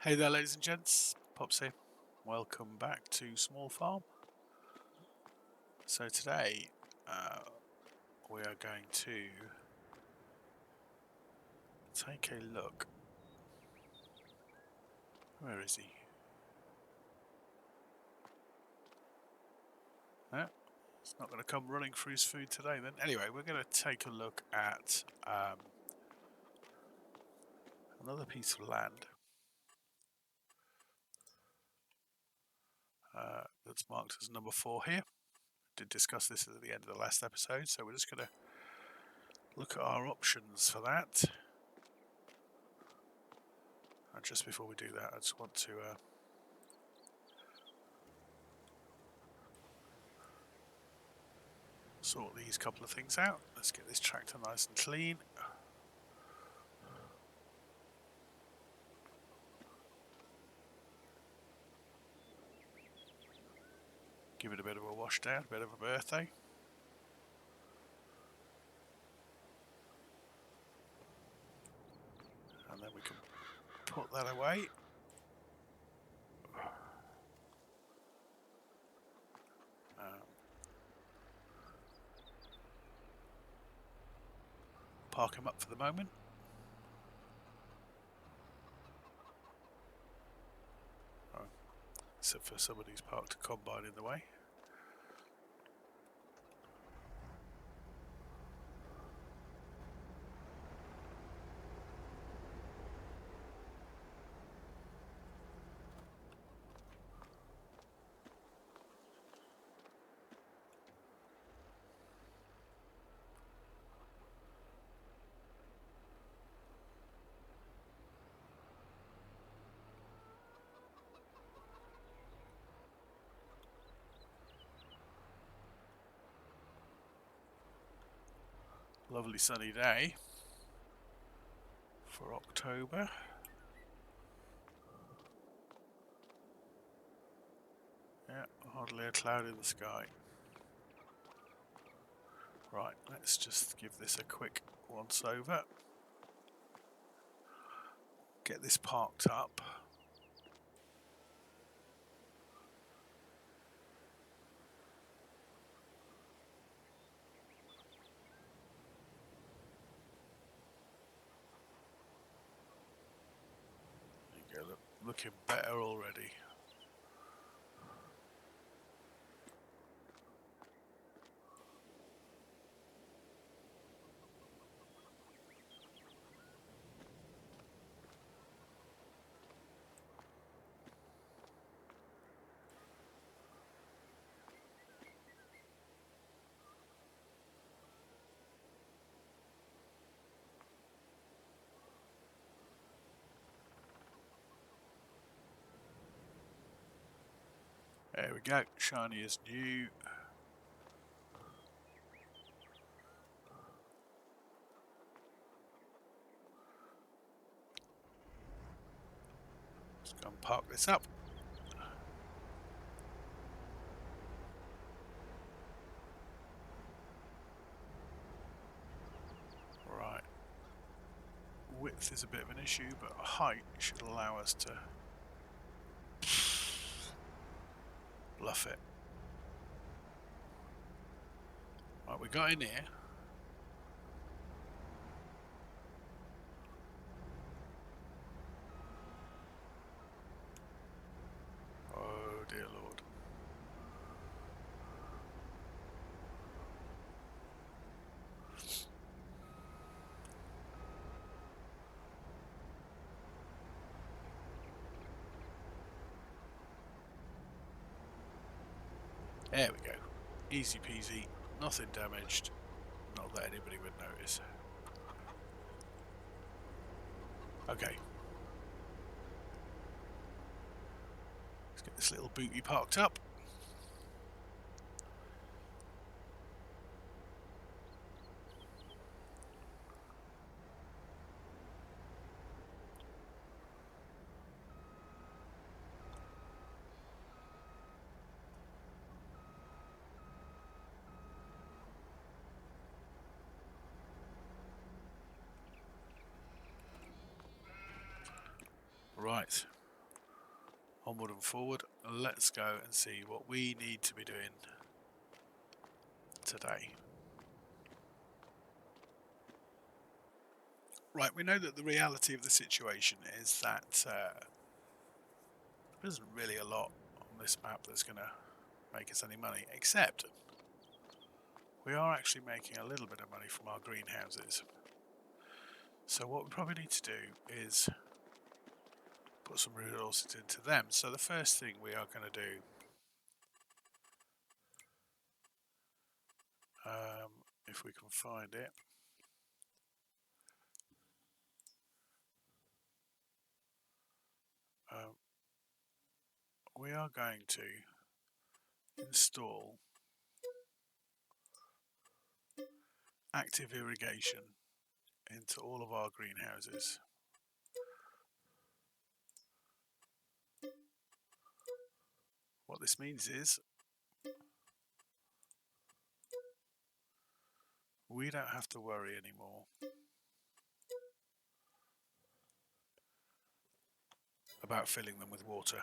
Hey there, ladies and gents. Pops here. Welcome back to Small Farm. So today we are going to take a look. Where is he? No, he's not going to come running for his food today then. Anyway, we're going to take a look at another piece of land that's marked as number 4 here. Did discuss this at the end of the last episode, so we're just going to look at our options for that. And just before we do that, I just want to sort these couple of things out. Let's get this tractor nice and clean. Give it a bit of a wash down, a bit of a birthday. And then we can put that away. Park him up for the moment. Oh, except for somebody's parked a combine in the way. Lovely sunny day for October. Yeah, hardly a cloud in the sky. Right, let's just give this a quick once over. Get this parked up. There you go, looking better already. There we go, shiny as new. Let's go and park this up. Right. Width is a bit of an issue, but height should allow us to bluff it. Right, we got in here. Oh dear Lord. There we go. Easy peasy, nothing damaged. Not that anybody would notice. Okay. Let's get this little booty parked up. Right. onward and forward. Let's go and see what we need to be doing today. Right, we know that the reality of the situation is that there isn't really a lot on this map that's going to make us any money, except we are actually making a little bit of money from our greenhouses. So what we probably need to do is put some resources into them. So the first thing we are going to do, if we can find it, we are going to install active irrigation into all of our greenhouses. What this means is we don't have to worry anymore about filling them with water.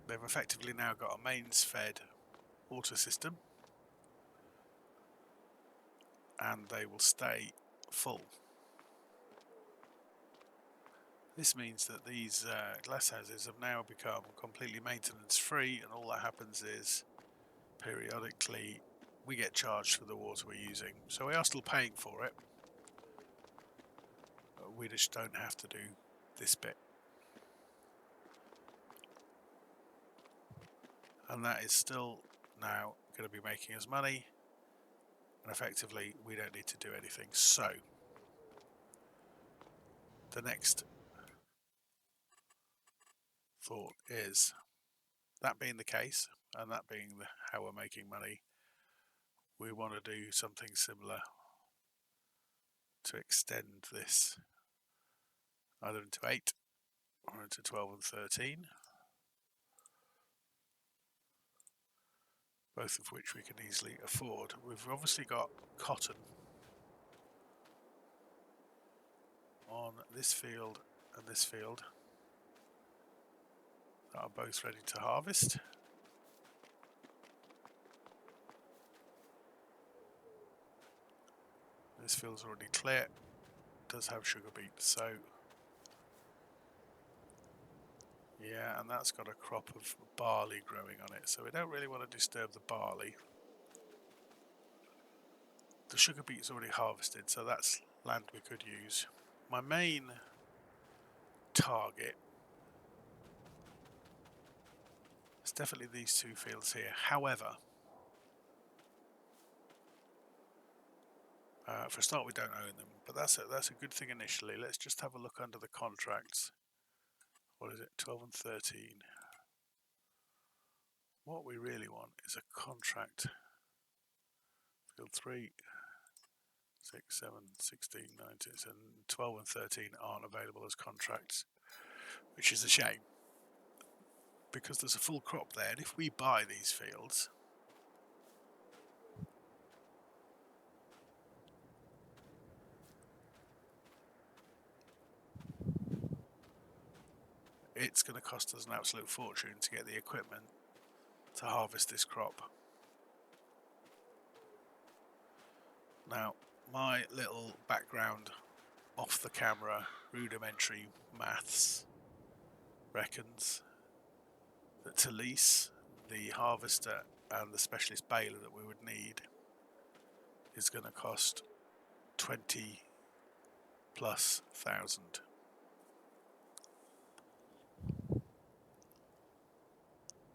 They've effectively now got a mains fed water system, and they will stay full. This means that these glasshouses have now become completely maintenance free, and all that happens is periodically we get charged for the water we're using. So we are still paying for it, but we just don't have to do this bit. And that is still now going to be making us money, and effectively we don't need to do anything. So the next thought is, that being the case, and that being how we're making money, we want to do something similar to extend this either into 8 or into 12 and 13, both of which we can easily afford. We've obviously got cotton on this field and this field that are both ready to harvest. This field's already clear, it does have sugar beets, so yeah, and that's got a crop of barley growing on it, so we don't really want to disturb the barley. The sugar beet's already harvested, so that's land we could use. My main target is definitely these two fields here. However, for a start we don't own them, but that's a good thing initially. Let's just have a look under the contracts. What is it, 12 and 13? What we really want is a contract. Field 3, 6, 7, 16, 19, and 12 and 13 aren't available as contracts, which is a shame, because there's a full crop there, and if we buy these fields, it's going to cost us an absolute fortune to get the equipment to harvest this crop. Now, my little background off the camera rudimentary maths reckons that to lease the harvester and the specialist baler that we would need is going to cost 20 plus thousand.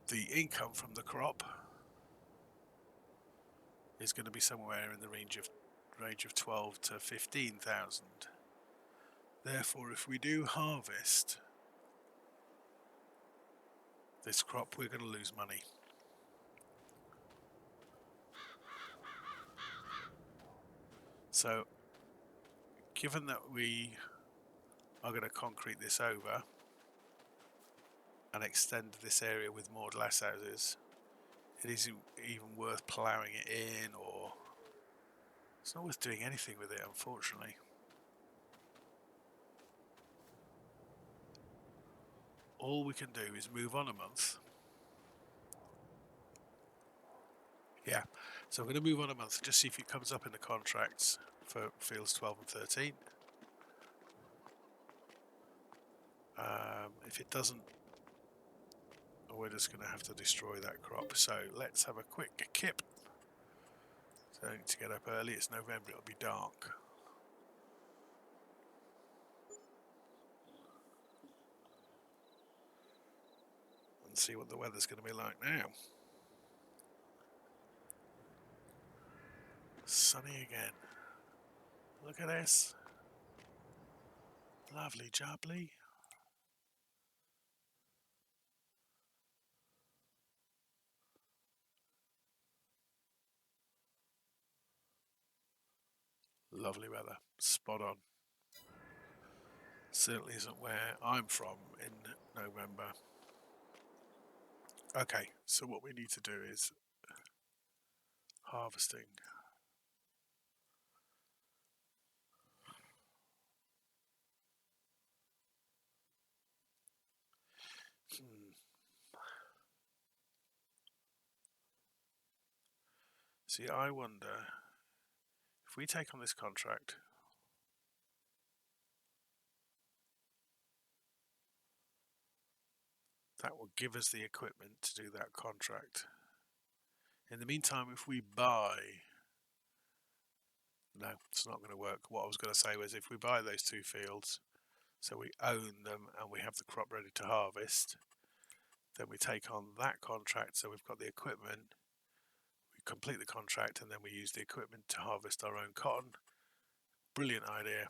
The income from the crop is going to be somewhere in the range of 12 to 15,000. Therefore, if we do harvest this crop, we're going to lose money. So, given that we are going to concrete this over and extend this area with more glasshouses, it isn't even worth ploughing it in, or it's not worth doing anything with it, unfortunately. all we can do is move on a month. Yeah, so I'm going to move on a month, just see if it comes up in the contracts for fields 12 and 13. If it doesn't, we're just going to have to destroy that crop. So let's have a quick kip. So I need to get up early. It's November, it'll be dark. And see what the weather's going to be like now. Sunny again. Look at this. Lovely jubbly. Lovely weather. Spot on. Certainly isn't where I'm from in November. Okay, so what we need to do is harvesting. See, I wonder if we take on this contract, that will give us the equipment to do that contract. In the meantime, if we buy, no, it's not going to work. What I was going to say was if we buy those 2 fields, so we own them and we have the crop ready to harvest, then we take on that contract, so we've got the equipment, we complete the contract, and then we use the equipment to harvest our own cotton. Brilliant idea,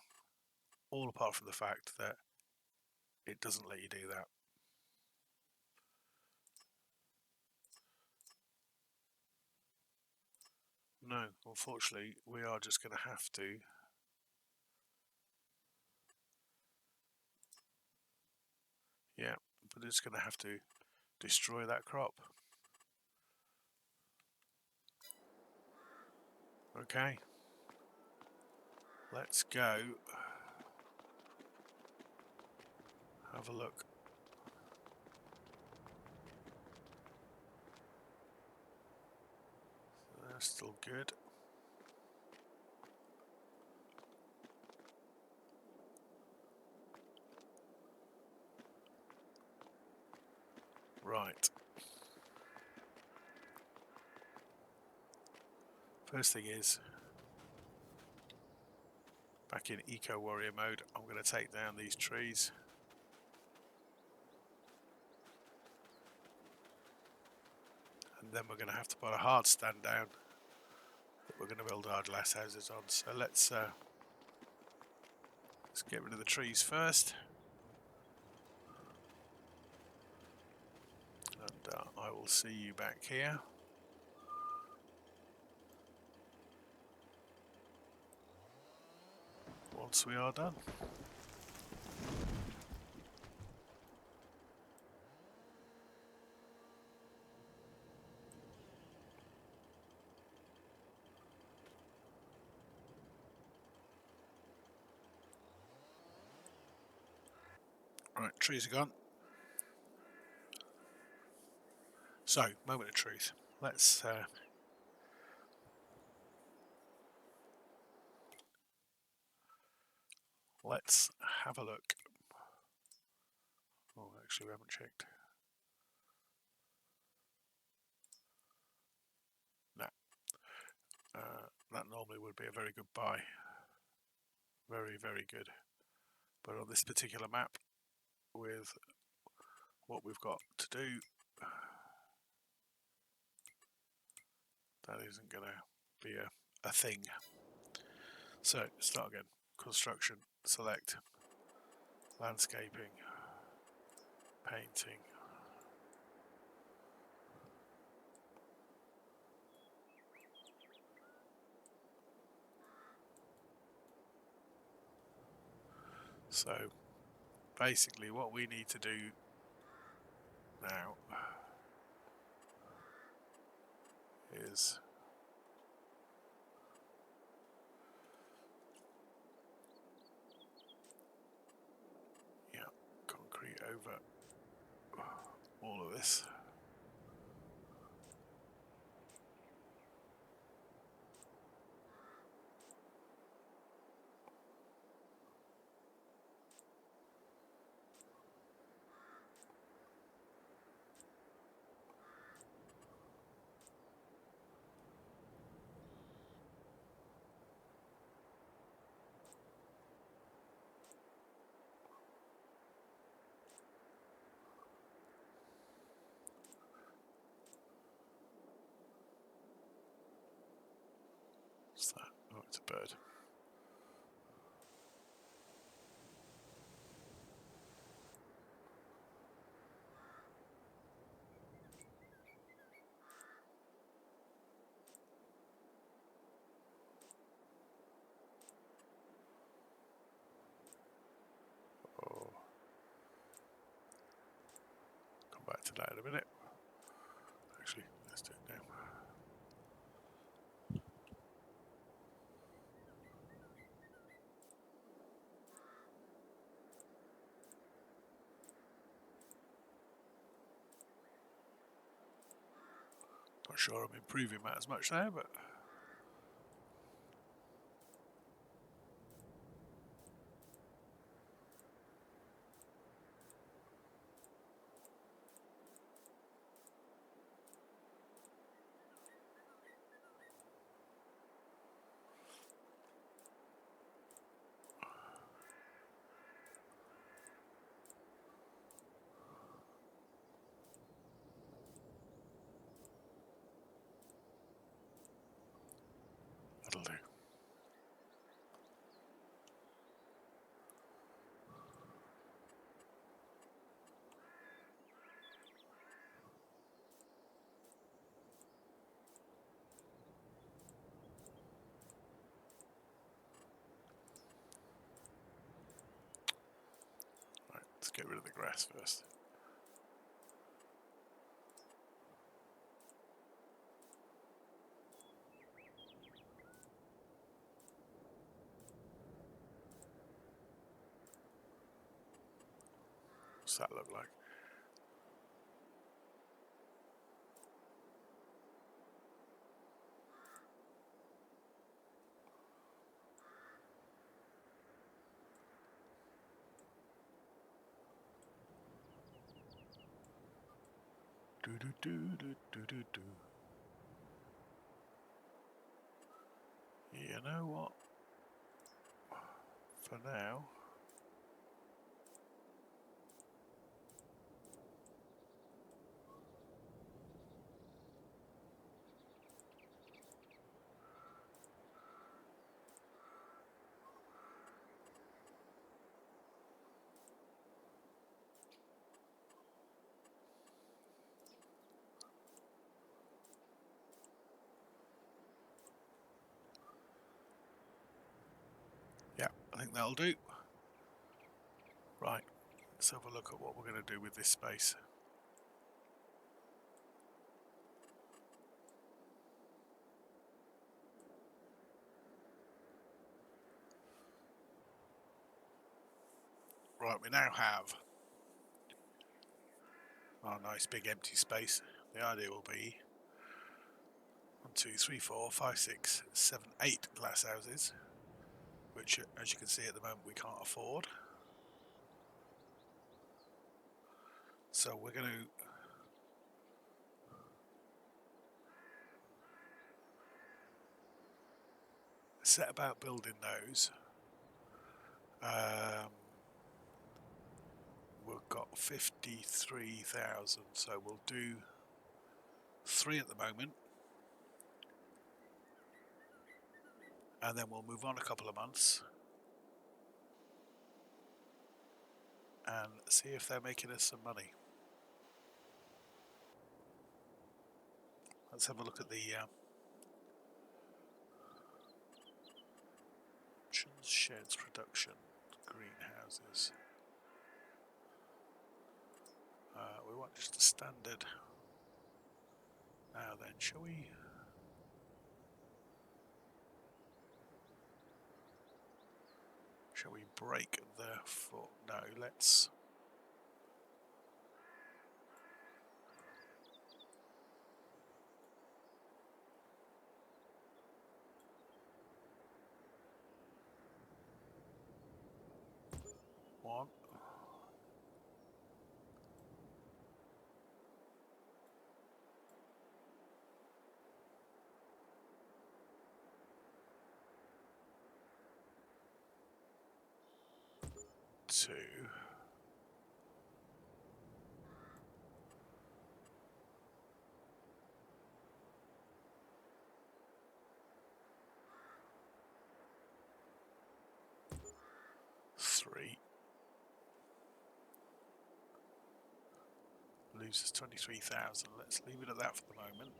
all apart from the fact that it doesn't let you do that. No, unfortunately, we are just going to have to but it's going to have to destroy that crop. Okay, let's go have a look. They're still good. Right. First thing is, back in Eco Warrior mode, I'm going to take down these trees. And then we're going to have to put a hard stand down that we're going to build our glass houses on. So let's get rid of the trees first. And I will see you back here. Once we are done. Right, trees are gone. So, moment of truth. Let's have a look. Oh, actually, we haven't checked. No. That normally would be a very good buy. Very, very good. But on this particular map, with what we've got to do, that isn't going to be a thing. So, start again. Construction, select, landscaping, painting. So, basically what we need to do now is concrete over all of this. What's that? Oh, it's a bird. Oh, come back to that in a minute. Actually, let's do it now. Not sure I'm improving that as much now, but that'll do. Right, let's get rid of the grass first. What's that look like? Do do do do do do do. You know what? For now, yeah, I think that'll do. Right, let's have a look at what we're going to do with this space. Right, we now have our nice big empty space. The idea will be 1, 2, 3, 4, 5, 6, 7, 8 glass houses, which, as you can see at the moment, we can't afford. So we're going to set about building those. We've got 53,000, so we'll do 3 at the moment, and then we'll move on a couple of months and see if they're making us some money. Let's have a look at the sheds, production, greenhouses. We want just a standard. Now then, shall we break the foot? No, let's one. Two. Three. Loses 23,000. Let's leave it at that for the moment.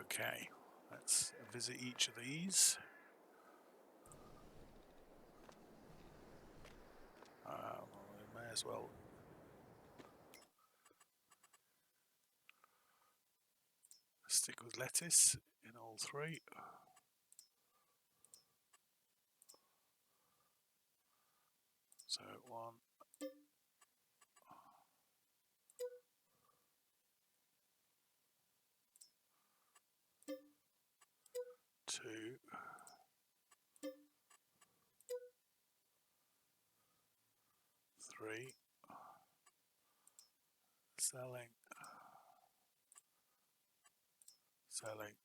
Okay, let's visit each of these. We may as well stick with lettuce in all three. So 1, 2, 3, selling, selling,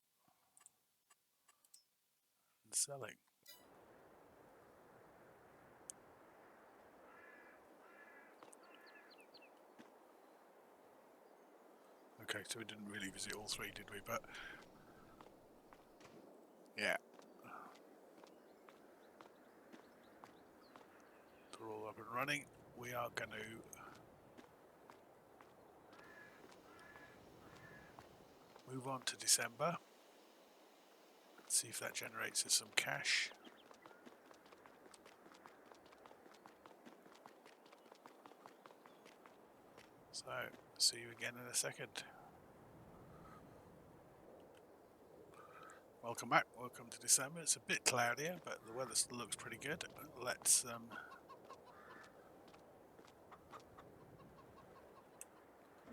and selling. Okay, so we didn't really visit all three, did we? But yeah, they're all up and running. We are going to move on to December. See if that generates us some cash. So, see you again in a second. Welcome back. Welcome to December. It's a bit cloudier, but the weather still looks pretty good. Let's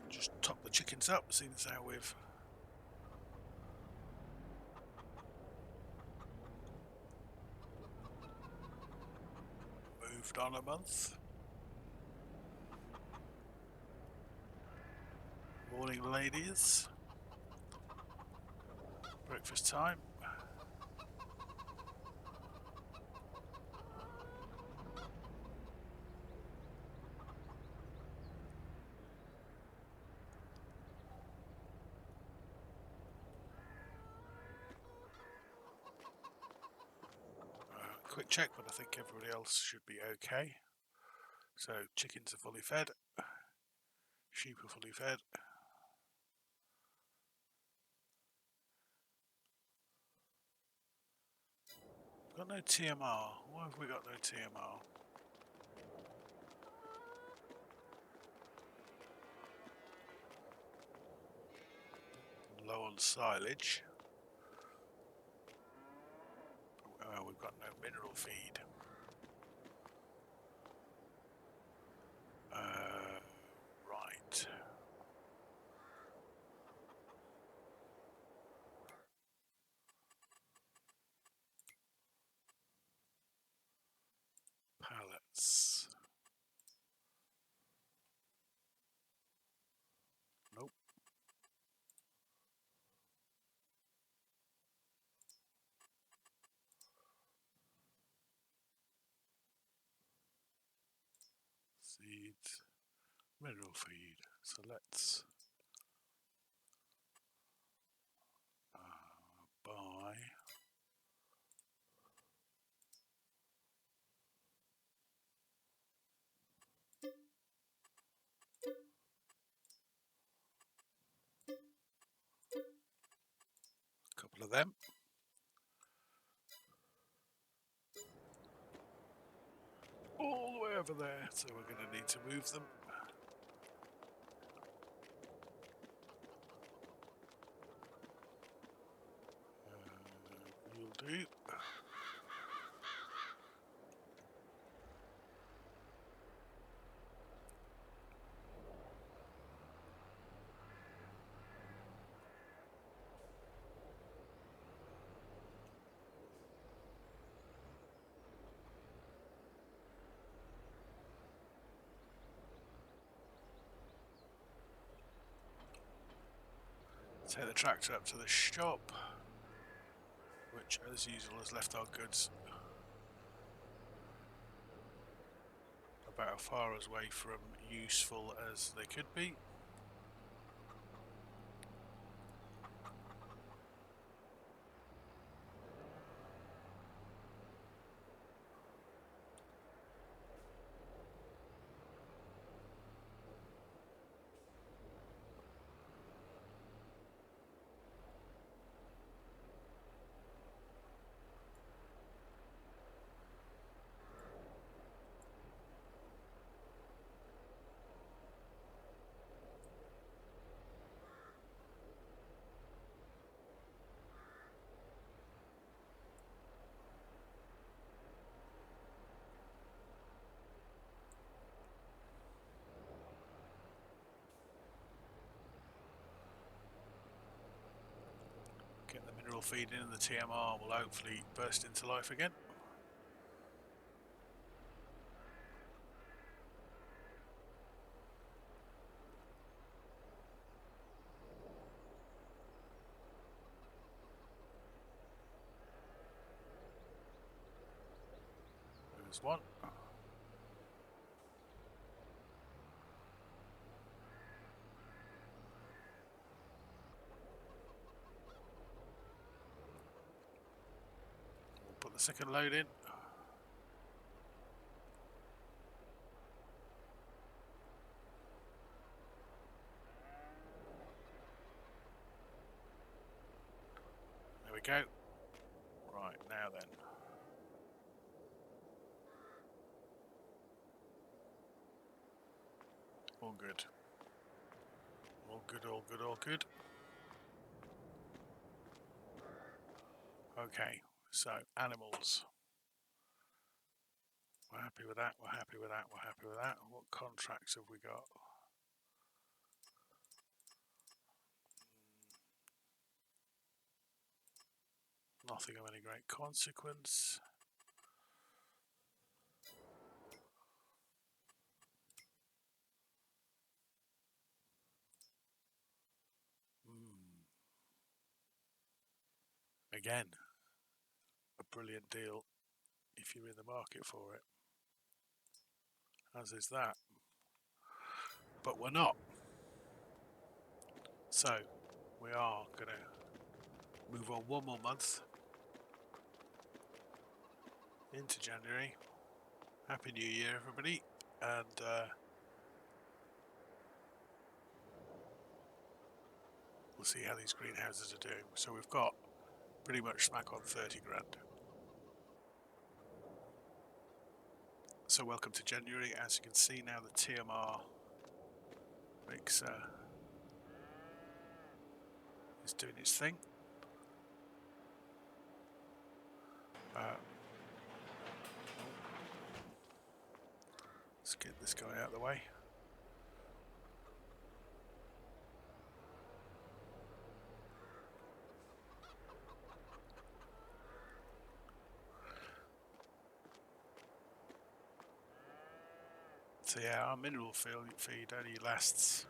just top the chickens up, seeing as how we've moved on a month. Morning, ladies. Breakfast time. Quick check, but I think everybody else should be okay. So chickens are fully fed, sheep are fully fed. Got no TMR. Why have we got no TMR? Low on silage. We've got no mineral feed. Right. Pallets. Nope. Seeds. Mineral feed. So let's buy a couple of them. All the way over there, so we're going to need to move them. You'll do. Take the tractor up to the shop, which as usual has left our goods about as far away from useful as they could be. Get the mineral feed in and the TMR will hopefully burst into life again. There's one. We'll put the second load in. There we go. Right, now then. All good. All good, all good, all good. Okay, so animals. We're happy with that, we're happy with that, we're happy with that. What contracts have we got? Nothing of any great consequence. Again, a brilliant deal if you're in the market for it, as is that. But we're not. So we are going to move on one more month into January. Happy New Year, everybody, and we'll see how these greenhouses are doing. So we've got pretty much smack on 30 grand. So welcome to January. As you can see now, the TMR makes is doing its thing. Let's get this guy out of the way. So yeah, our mineral feed only lasts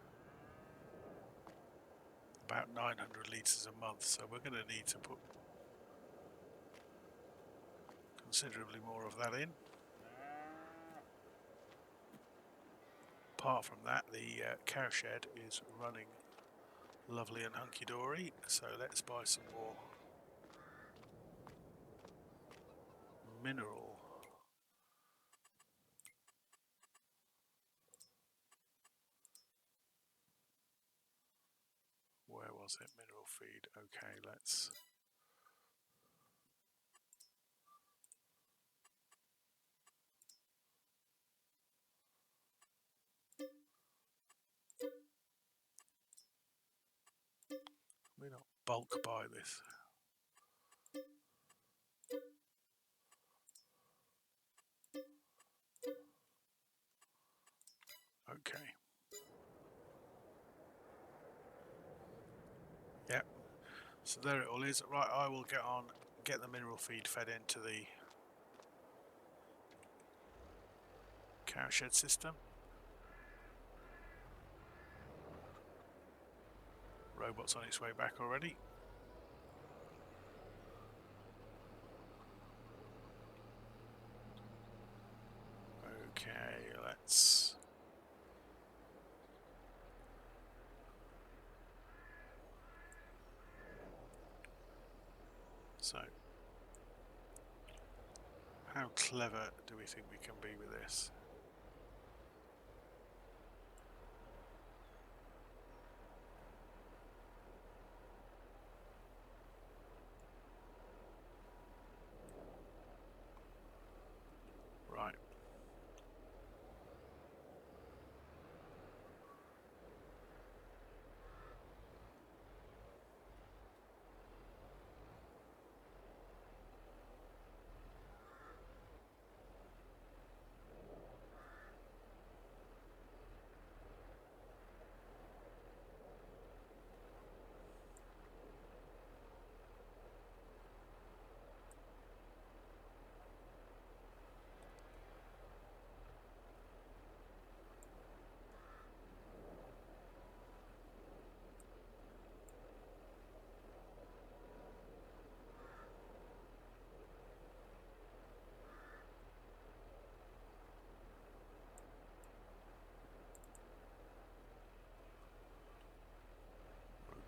about 900 litres a month, so we're going to need to put considerably more of that in. Apart from that, the cow shed is running lovely and hunky-dory, so let's buy some more mineral. Where was it? Mineral feed. Okay, let's... we not bulk buy this. Okay. Yep. So there it all is. Right, I will get the mineral feed fed into the cowshed system. Robot's on its way back already. Okay, let's... So, how clever do we think we can be with this? Right.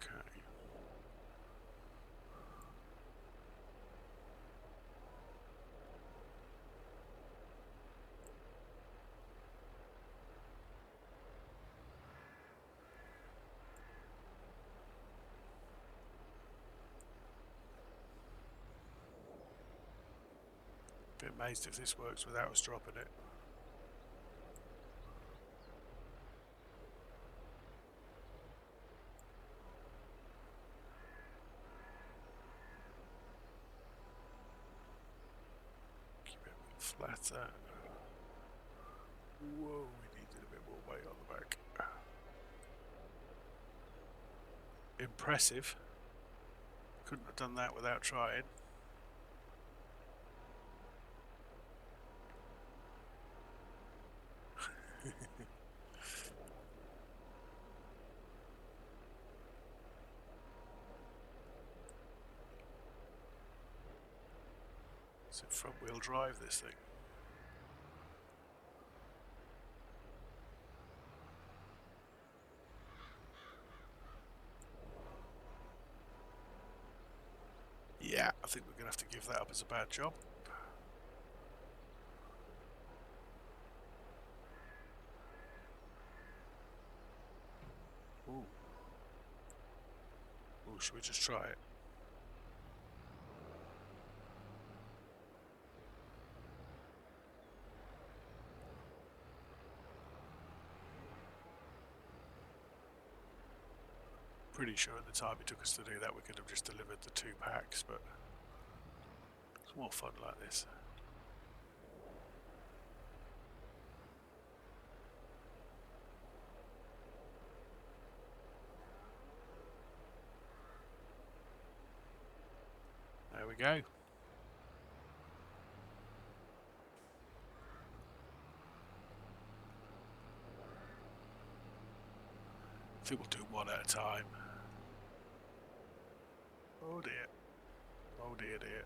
Okay. Be amazed if this works without us dropping it. Keep it a bit flatter. Whoa, we needed a bit more weight on the back. Impressive. Couldn't have done that without trying. So front wheel drive this thing. Yeah, I think we're going to have to give that up as a bad job. Ooh. Ooh, should we just try it? Pretty sure at the time it took us to do that we could have just delivered the 2 packs, but it's more fun like this. There we go. I think we'll do one at a time. Oh dear. Oh dear, dear.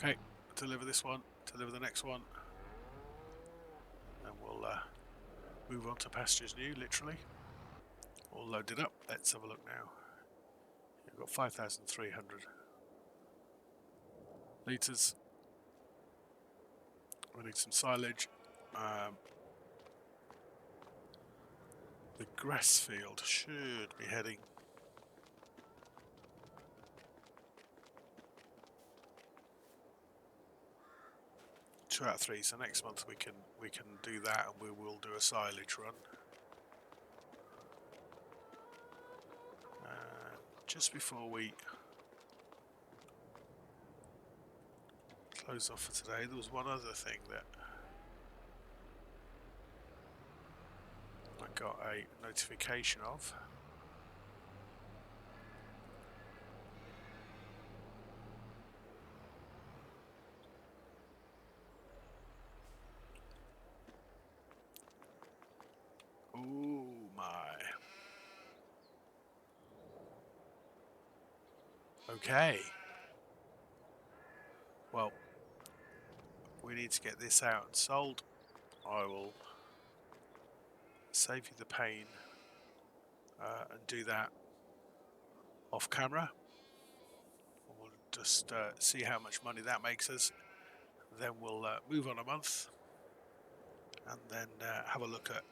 Okay, deliver this one, deliver the next one, and we'll move on to pastures new, literally. All loaded up. Let's have a look now. We've got 5,300 litres. We need some silage. The grass field should be heading. Two out of three. So next month we can do that, and we will do a silage run. Just before we close off for today, there was one other thing that I got a notification of. Oh my. Okay. Well, we need to get this out and sold. I will save you the pain and do that off camera. We'll just see how much money that makes us. Then we'll move on a month and then have a look at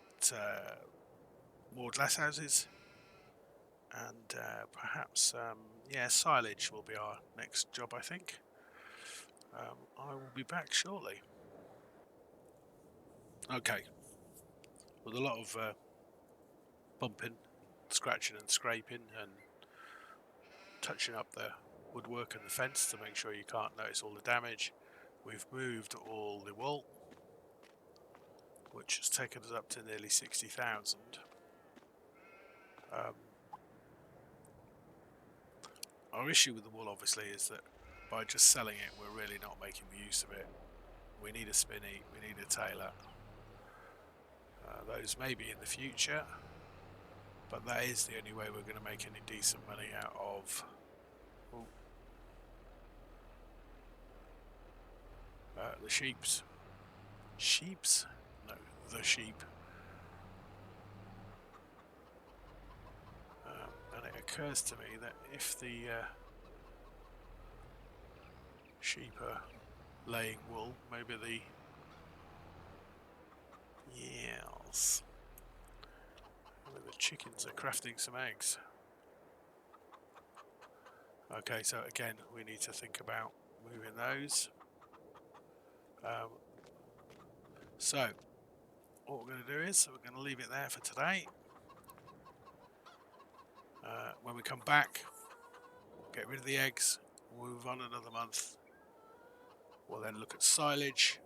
more glass houses and perhaps yeah, silage will be our next job, I think. I will be back shortly. Okay, with a lot of bumping, scratching and scraping and touching up the woodwork and the fence to make sure you can't notice all the damage. We've moved all the wool, which has taken us up to nearly 60,000. Our issue with the wool obviously is that by just selling it we're really not making the use of it. We need a spinney, we need a tailor. Those may be in the future, but that is the only way we're going to make any decent money out of the sheeps. Sheeps? No, the sheep. And it occurs to me that if the sheep are laying wool, maybe the yes, maybe the chickens are crafting some eggs. Okay, so again we need to think about moving those. So what we're going to do is we're going to leave it there for today. When we come back, get rid of the eggs, move on another month. We'll then look at silage,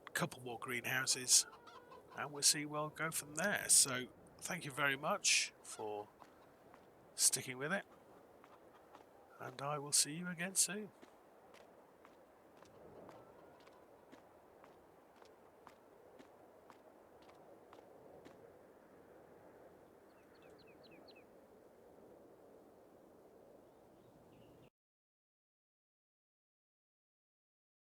a couple more greenhouses, and we'll see where we'll go from there. So thank you very much for sticking with it, and I will see you again soon.